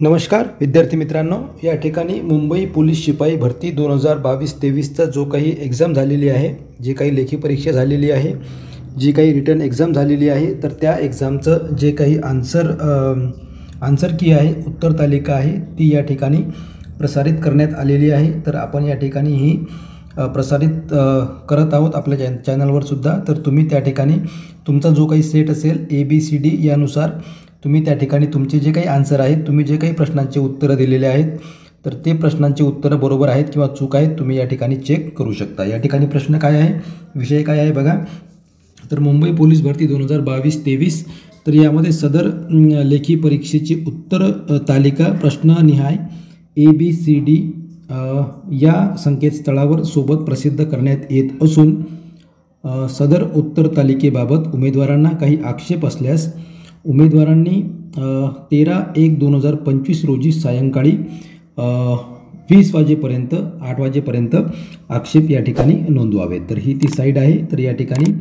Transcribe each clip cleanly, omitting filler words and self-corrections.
नमस्कार विद्यार्थी मित्रांनो, या ठिकाणी मुंबई पोलीस शिपाई भरती 2022-23चा जो काही एग्जाम झालेली आहे, जी काही लेखी परीक्षा झालेली आहे, जी काही रिटन एग्जाम झालेली आहे, तर त्या एग्जामचं जे काही आन्सर की आहे, उत्तर तालिका आहे, ती या ठिकाणी प्रसारित करण्यात आलेली आहे। तर आपण या ठिकाणी ही प्रसारित करत आहोत आपल्या चॅनलवर सुद्धा। तर तुम्ही त्या ठिकाणी तुमचा जो काही सेट असेल ABCD यानुसार तुम्ही त्या ठिकाणी तुमचे जे काही आन्सर आहेत, तुम्ही जे काही प्रश्नांचे उत्तरं दिलेले आहेत, तर ते प्रश्नांचे उत्तरं बरोबर आहेत किंवा चूक आहेत तुम्ही या ठिकाणी चेक करू शकता। या ठिकाणी प्रश्न काय आहे, विषय काय आहे बघा। तर मुंबई पोलीस भरती 2022-23, तर यामध्ये सदर लेखी परीक्षेची उत्तर तालिका प्रश्ननिहाय ABCD या संकेतस्थळावर सोबत प्रसिद्ध करण्यात येत असून सदर उत्तर तालिकेबाबत उमेदवारांना काही आक्षेप असल्यास उमेदवारांनी 13/1/2025 रोजी सायंकाळी 20 वाजेपर्यंत 8 वाजेपर्यंत आक्षेप या ठिकाणी नोंदवावेत। तर ही ती साईड आहे। तर या ठिकाणी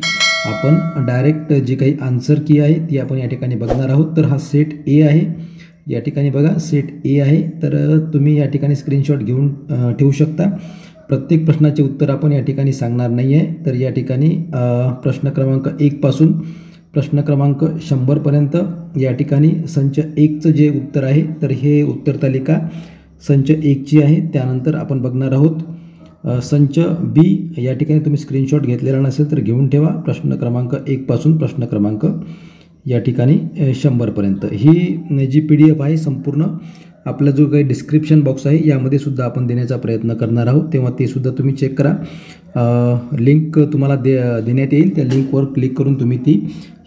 आपण डायरेक्ट जी काही आन्सर की आहे ती आपण या ठिकाणी बघणार आहोत। तर हा सेट A आहे, या ठिकाणी बघा सेट A आहे। तर तुम्ही या ठिकाणी स्क्रीनशॉट घेऊन ठेवू शकता। प्रत्येक प्रश्नाचे उत्तर आपण या ठिकाणी सांगणार नाही आहे। तर या ठिकाणी प्रश्न क्रमांक 1 पासून प्रश्न क्रमांक 100 पर्यंत या ठिकाणी संच 1चं जे उत्तर आहे, तर हे उत्तर तालिका संच 1ची आहे। त्यानंतर आपण बघणार आहोत संच B। या ठिकाणी तुम्ही स्क्रीनशॉट घेतलेला नसेल तर घेऊन ठेवा। प्रश्न क्रमांक 1 पासून प्रश्न क्रमांक या ठिकाणी 100 पर्यंत ही जी PDF आहे संपूर्ण आपला जो काही डिस्क्रिप्शन बॉक्स आहे यामध्ये सुद्धा आपण देण्याचा प्रयत्न करणार आहोत, तेव्हा ते सुद्धा तुम्ही चेक करा। लिंक तुम्हाला देण्यात येईल, त्या लिंकवर क्लिक करून तुम्ही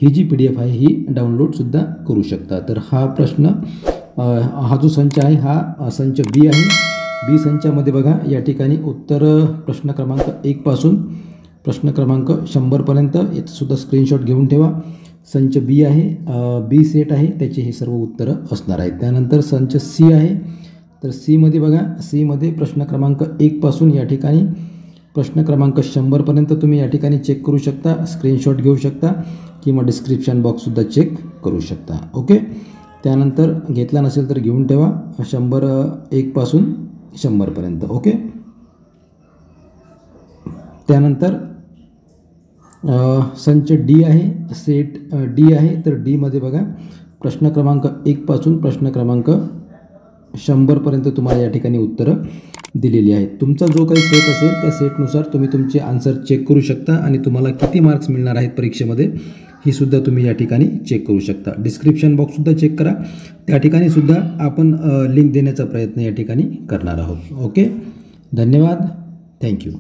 ही जी PDF आहे ही डाउनलोडसुद्धा करू शकता। तर हा प्रश्न हा जो संच आहे हा संच B आहे। B संचामध्ये बघा या ठिकाणी उत्तर प्रश्न क्रमांक 1 पासून प्रश्न क्रमांक 100 पर्यंत याचंसुद्धा स्क्रीनशॉट घेऊन ठेवा। संच B आहे, B सेट आहे, त्याचे हे सर्व उत्तरं असणार आहेत। त्यानंतर संच C आहे। तर Cमध्ये बघा, Cमध्ये प्रश्न क्रमांक 1 पासून या ठिकाणी प्रश्न क्रमांक 100 पर्यंत तुम्ही या ठिकाणी चेक करू शकता, स्क्रीनशॉट घेऊ शकता किंवा डिस्क्रिप्शन बॉक्ससुद्धा चेक करू शकता। ओके, त्यानंतर घेतला नसेल तर घेऊन ठेवा 101 पासून 100 पर्यंत। ओके, त्यानंतर संच D आहे, सेट D आहे। तर Dमध्ये बघा प्रश्न क्रमांक 1 पासून प्रश्न क्रमांक 100 पर्यंत तुम्हाला या ठिकाणी उत्तरं दिलेली आहेत। तुमचा जो काही सेट असेल त्या सेटनुसार तुम्ही तुमचे आन्सर चेक करू शकता आणि तुम्हाला किती मार्क्स मिळणार आहेत परीक्षेमध्ये ही सुद्धा तुम्ही या ठिकाणी चेक करू शकता। डिस्क्रिप्शन बॉक्ससुद्धा चेक करा, त्या ठिकाणी सुद्धा आपण लिंक देण्याचा प्रयत्न या ठिकाणी करणार आहोत। ओके, धन्यवाद, थँक्यू।